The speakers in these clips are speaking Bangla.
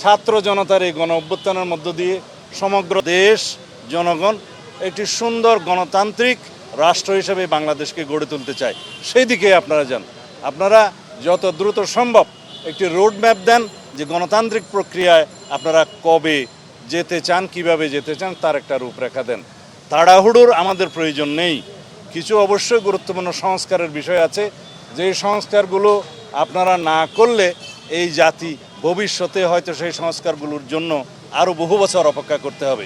ছাত্র জনতার এই গণ অভ্যুত্থানের মধ্য দিয়ে সমগ্র দেশ জনগণ একটি সুন্দর গণতান্ত্রিক রাষ্ট্র হিসেবে বাংলাদেশকে গড়ে তুলতে চায়। সেই দিকে আপনারা যান। আপনারা যত দ্রুত সম্ভব একটি রোড ম্যাপ দেন যে গণতান্ত্রিক প্রক্রিয়ায় আপনারা কবে যেতে চান, কিভাবে যেতে চান, তার একটা রূপরেখা দেন। তাড়াহুড়োর আমাদের প্রয়োজন নেই। কিছু অবশ্যই গুরুত্বপূর্ণ সংস্কারের বিষয় আছে, যে সংস্কারগুলো আপনারা না করলে এই জাতি ভবিষ্যতে হয়তো সেই সংস্কারগুলোর জন্য আরও বহু বছর অপেক্ষা করতে হবে।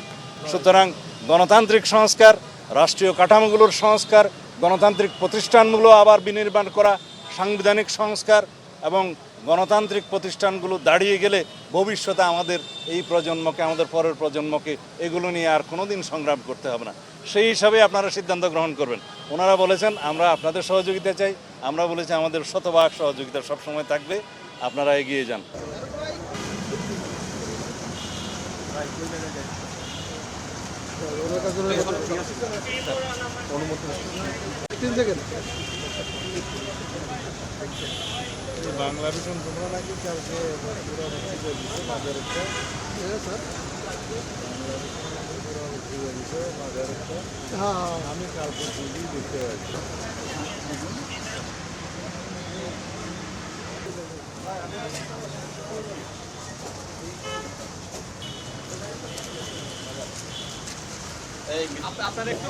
সুতরাং গণতান্ত্রিক সংস্কার, রাষ্ট্রীয় কাঠামোগুলোর সংস্কার, গণতান্ত্রিক প্রতিষ্ঠানগুলো আবার বিনির্মাণ করা, সাংবিধানিক সংস্কার এবং গণতান্ত্রিক প্রতিষ্ঠানগুলো দাঁড়িয়ে গেলে ভবিষ্যতে আমাদের এই প্রজন্মকে, আমাদের পরের প্রজন্মকে এগুলো নিয়ে আর কোনো দিন সংগ্রাম করতে হবে না। সেই হিসাবে আপনারা সিদ্ধান্ত গ্রহণ করবেন। ওনারা বলেছেন আমরা আপনাদের সহযোগিতা চাই, আমরা বলেছি আমাদের শতভাগ সহযোগিতা সবসময় থাকবে, আপনারা এগিয়ে যান। বাংলা ভীষণ তোমরা নাকি কালকে আমি কালকে দেখতে পাচ্ছি। আপনার একটু